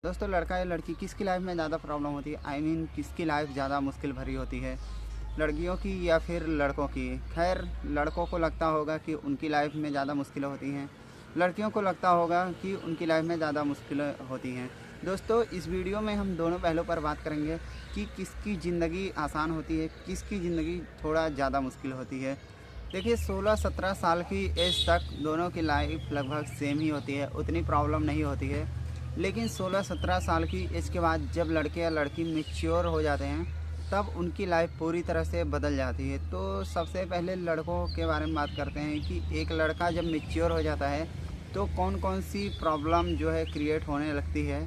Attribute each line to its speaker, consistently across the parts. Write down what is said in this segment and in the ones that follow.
Speaker 1: दोस्तों, लड़का या लड़की किसकी लाइफ में ज़्यादा प्रॉब्लम होती है? आई मीन किसकी लाइफ ज़्यादा मुश्किल भरी होती है, लड़कियों की या फिर लड़कों की? खैर, लड़कों को लगता होगा कि उनकी लाइफ में ज़्यादा मुश्किलें होती हैं, लड़कियों को लगता होगा कि उनकी लाइफ में ज़्यादा मुश्किलें होती हैं। दोस्तों, इस वीडियो में हम दोनों पहलुओं पर बात करेंगे कि किसकी ज़िंदगी आसान होती है, किसकी ज़िंदगी थोड़ा ज़्यादा मुश्किल होती है। देखिए, 16-17 साल की एज तक दोनों की लाइफ लगभग सेम ही होती है, उतनी प्रॉब्लम नहीं होती है। लेकिन 16-17 साल की एज के बाद जब लड़के या लड़की मैच्योर हो जाते हैं, तब उनकी लाइफ पूरी तरह से बदल जाती है। तो सबसे पहले लड़कों के बारे में बात करते हैं कि एक लड़का जब मैच्योर हो जाता है तो कौन कौन सी प्रॉब्लम जो है क्रिएट होने लगती है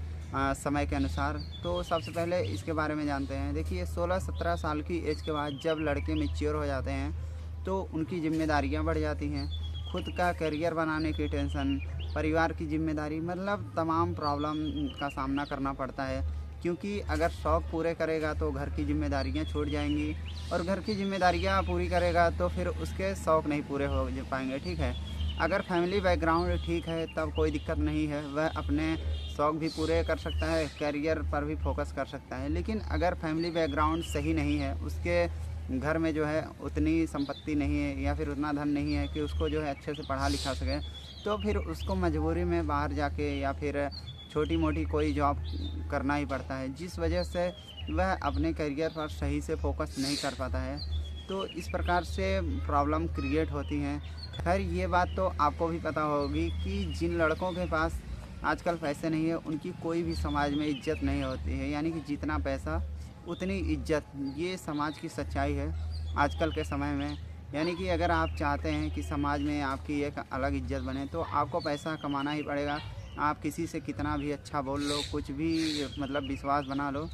Speaker 1: समय के अनुसार। तो सबसे पहले इसके बारे में जानते हैं। देखिए, 16-17 साल की एज के बाद जब लड़के मैच्योर हो जाते हैं तो उनकी ज़िम्मेदारियाँ बढ़ जाती हैं, खुद का करियर बनाने की टेंशन, परिवार की ज़िम्मेदारी, मतलब तमाम प्रॉब्लम का सामना करना पड़ता है। क्योंकि अगर शौक़ पूरे करेगा तो घर की ज़िम्मेदारियाँ छूट जाएंगी, और घर की ज़िम्मेदारियाँ पूरी करेगा तो फिर उसके शौक़ नहीं पूरे हो पाएंगे। ठीक है, अगर फैमिली बैकग्राउंड ठीक है तब कोई दिक्कत नहीं है, वह अपने शौक़ भी पूरे कर सकता है, करियर पर भी फोकस कर सकता है। लेकिन अगर फैमिली बैकग्राउंड सही नहीं है, उसके घर में जो है उतनी संपत्ति नहीं है या फिर उतना धन नहीं है कि उसको जो है अच्छे से पढ़ा लिखा सके, तो फिर उसको मजबूरी में बाहर जाके या फिर छोटी मोटी कोई जॉब करना ही पड़ता है, जिस वजह से वह अपने करियर पर सही से फोकस नहीं कर पाता है। तो इस प्रकार से प्रॉब्लम क्रिएट होती हैं। खैर, ये बात तो आपको भी पता होगी कि जिन लड़कों के पास आजकल पैसे नहीं है, उनकी कोई भी समाज में इज्जत नहीं होती है। यानी कि जितना पैसा उतनी इज्जत, ये समाज की सच्चाई है आजकल के समय में। यानी कि अगर आप चाहते हैं कि समाज में आपकी एक अलग इज्जत बने तो आपको पैसा कमाना ही पड़ेगा। आप किसी से कितना भी अच्छा बोल लो, कुछ भी मतलब विश्वास बना लो,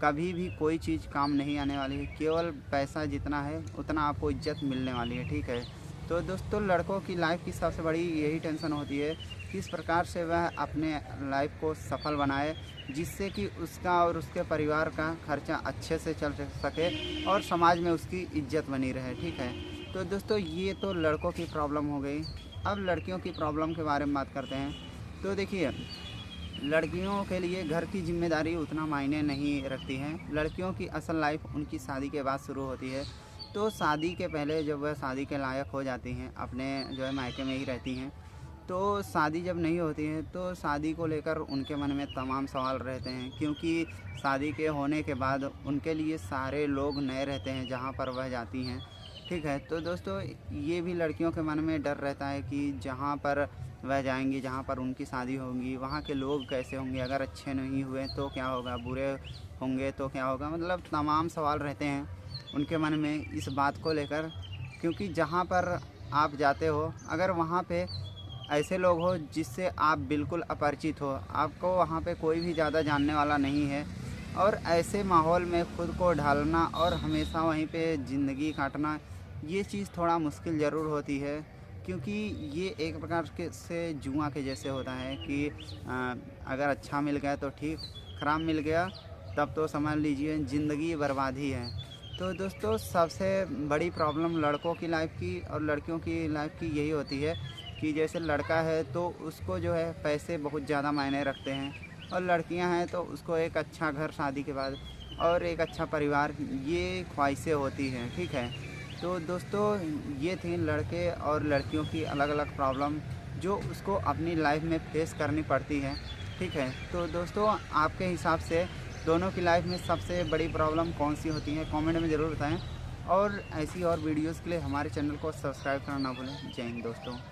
Speaker 1: कभी भी कोई चीज़ काम नहीं आने वाली है। केवल पैसा जितना है उतना आपको इज्जत मिलने वाली है। ठीक है, तो दोस्तों, लड़कों की लाइफ की सबसे बड़ी यही टेंशन होती है, किस प्रकार से वह अपने लाइफ को सफल बनाए, जिससे कि उसका और उसके परिवार का खर्चा अच्छे से चल सके और समाज में उसकी इज्जत बनी रहे। ठीक है, तो दोस्तों, ये तो लड़कों की प्रॉब्लम हो गई। अब लड़कियों की प्रॉब्लम के बारे में बात करते हैं। तो देखिए, लड़कियों के लिए घर की जिम्मेदारी उतना मायने नहीं रखती है। लड़कियों की असल लाइफ उनकी शादी के बाद शुरू होती है। तो शादी के पहले जब वह शादी के लायक हो जाती हैं, अपने जो है मायके में ही रहती हैं, तो शादी जब नहीं होती है तो शादी को लेकर उनके मन में तमाम सवाल रहते हैं, क्योंकि शादी के होने के बाद उनके लिए सारे लोग नए रहते हैं जहाँ पर वह जाती हैं। ठीक है, तो दोस्तों, ये भी लड़कियों के मन में डर रहता है कि जहाँ पर वह जाएंगी, जहाँ पर उनकी शादी होगी, वहाँ के लोग कैसे होंगे, अगर अच्छे नहीं हुए तो क्या होगा, बुरे होंगे तो क्या होगा, मतलब तमाम सवाल रहते हैं उनके मन में इस बात को लेकर। क्योंकि जहाँ पर आप जाते हो, अगर वहाँ पे ऐसे लोग हो जिससे आप बिल्कुल अपरिचित हो, आपको वहाँ पे कोई भी ज़्यादा जानने वाला नहीं है, और ऐसे माहौल में खुद को ढालना और हमेशा वहीं पे ज़िंदगी काटना, ये चीज़ थोड़ा मुश्किल ज़रूर होती है। क्योंकि ये एक प्रकार के से जुआ के जैसे होता है कि अगर अच्छा मिल गया तो ठीक, ख़राब मिल गया तब तो समझ लीजिए ज़िंदगी बर्बाद ही है। तो दोस्तों, सबसे बड़ी प्रॉब्लम लड़कों की लाइफ की और लड़कियों की लाइफ की यही होती है कि जैसे लड़का है तो उसको जो है पैसे बहुत ज़्यादा मायने रखते हैं, और लड़कियां हैं तो उसको एक अच्छा घर शादी के बाद और एक अच्छा परिवार, ये ख्वाहिशें होती हैं। ठीक है, तो दोस्तों, ये थी लड़के और लड़कियों की अलग अलग प्रॉब्लम जो उसको अपनी लाइफ में फेस करनी पड़ती है। ठीक है, तो दोस्तों, आपके हिसाब से दोनों की लाइफ में सबसे बड़ी प्रॉब्लम कौन सी होती है, कमेंट में ज़रूर बताएं। और ऐसी और वीडियोस के लिए हमारे चैनल को सब्सक्राइब करना ना भूलें। जय हिंद दोस्तों।